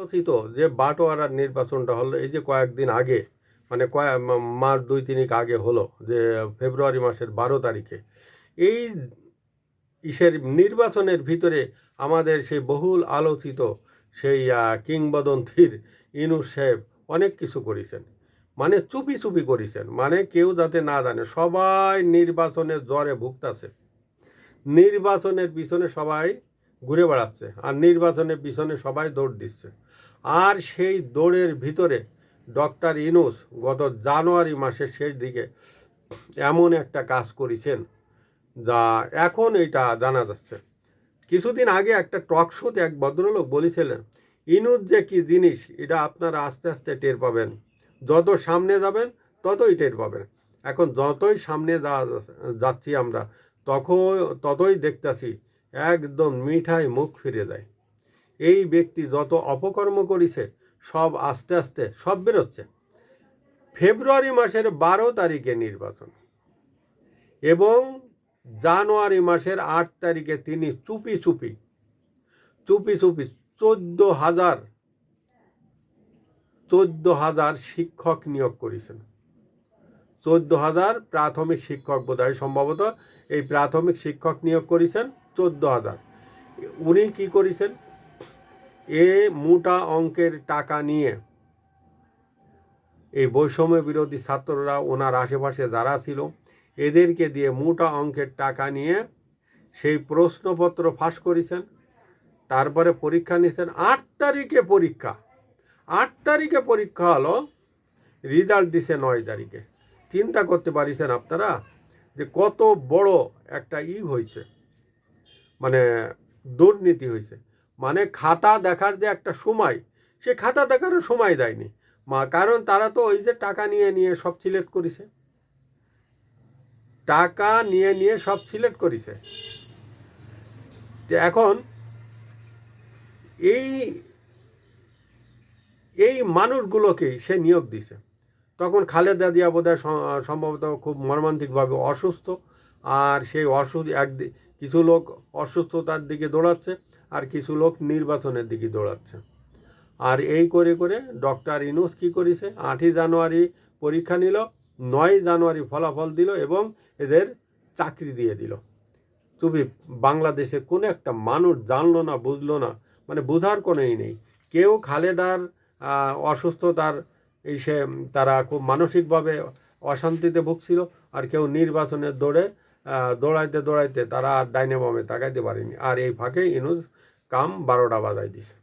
আলোচিত যে বাটোয়ারার নির্বাচনটা হলো এই যে কয়েকদিন আগে, মানে মাস 2-3 আগে হলো, যে ফেব্রুয়ারি মাসের 12 তারিখে এই ইসের নির্বাচনের ভিতরে আমাদের সেই বহুল আলোচিত সেই কিংবদন্তির ইনুস সাহেব অনেক কিছু করেছেন, মানে চুপি চুপি করেছেন, মানে কেউ যাতে না জানে। সবাই নির্বাচনের জ্বরে ভুগতাছে, নির্বাচনের পিছনে সবাই ঘুরে বেড়াচ্ছে, আর নির্বাচনের পিছনে সবাই দৌড় দিচ্ছে। আর সেই দৌড়ের ভিতরে ডক্টর ইনুস গত জানুয়ারি মাসের শেষ দিকে এমন একটা কাজ করেছেন যা এখন এটা জানা যাচ্ছে। কিছুদিন আগে একটা টক শোতে এক ভদ্রলোক বলেছিলেন, ইনুস যে কি জিনিস এটা আপনারা আস্তে আস্তে টের পাবেন, যত সামনে যাবেন ততই টের পাবেন। এখন যতই সামনে যাচ্ছি আমরা ততই দেখতেছি একদম মিঠাই মুখ ফিরে যায়। এই ব্যক্তি যত অপকর্ম করেছে সব আস্তে আস্তে সব বেরোচ্ছে। ফেব্রুয়ারি মাসের 12 তারিখে নির্বাচন এবং জানুয়ারি মাসের 8 তারিখে তিনি চুপি চুপি 14,000 শিক্ষক নিয়োগ করেছেন। 14,000 প্রাথমিক শিক্ষক, বোধহয় সম্ভবত এই প্রাথমিক শিক্ষক নিয়োগ করেছেন 14,000। উনি কি করেছেন, এ মোটা অঙ্কের টাকা নিয়ে এই বৈষম্য বিরোধী ছাত্ররা ওনার আশেপাশে যারা ছিল এদেরকে দিয়ে মোটা অঙ্কের টাকা নিয়ে সেই প্রশ্নপত্র ফাঁস করেছেন। তারপরে পরীক্ষা নিয়েছেন। 8 তারিখে পরীক্ষা, 8 তারিখে পরীক্ষা হলো, রেজাল্ট দিছে 9 তারিখে। চিন্তা করতে পারিছেন আপনারা যে কত বড় একটা হয়েছে, মানে দুর্নীতি হয়েছে। মানে খাতা দেখার যে একটা সময়, সে খাতা দেখারও সময় দেয়নি, কারণ তারা তো ওই যে টাকা নিয়ে নিয়ে সব সিলেক্ট করেছে, টাকা নিয়ে নিয়ে সব সিলেক্ট করেছে। এখন এই এই মানুষগুলোকেই সে নিয়োগ দিছে। তখন খালেদা জিয়া বোধহয় সম্ভবত খুব মর্মান্তিকভাবে অসুস্থ, আর সেই কিছু লোক অসুস্থতার দিকে দৌড়াচ্ছে আর কিছু লোক নির্বাচনের দিকে দৌড়াচ্ছে। আর এই করে করে ডক্টর ইনুস কী করেছে, 8ই জানুয়ারি পরীক্ষা নিল, 9 জানুয়ারি ফলাফল দিল এবং এদের চাকরি দিয়ে দিল। তুমি বাংলাদেশে কোনো একটা মানুষ জানলো না, বুঝলো না, মানে বোঝার কোনোই নেই। কেউ খালেদার অসুস্থতার তারা খুব মানসিকভাবে অশান্তিতে ভুগছিল, আর কেউ নির্বাচনের দৌড়াইতে দৌড়াইতে তারা আর ডাইনে বামে তাকাইতে পারেনি। আর এই ফাঁকে ইনুস কাম 12টা বাজাই দিছে।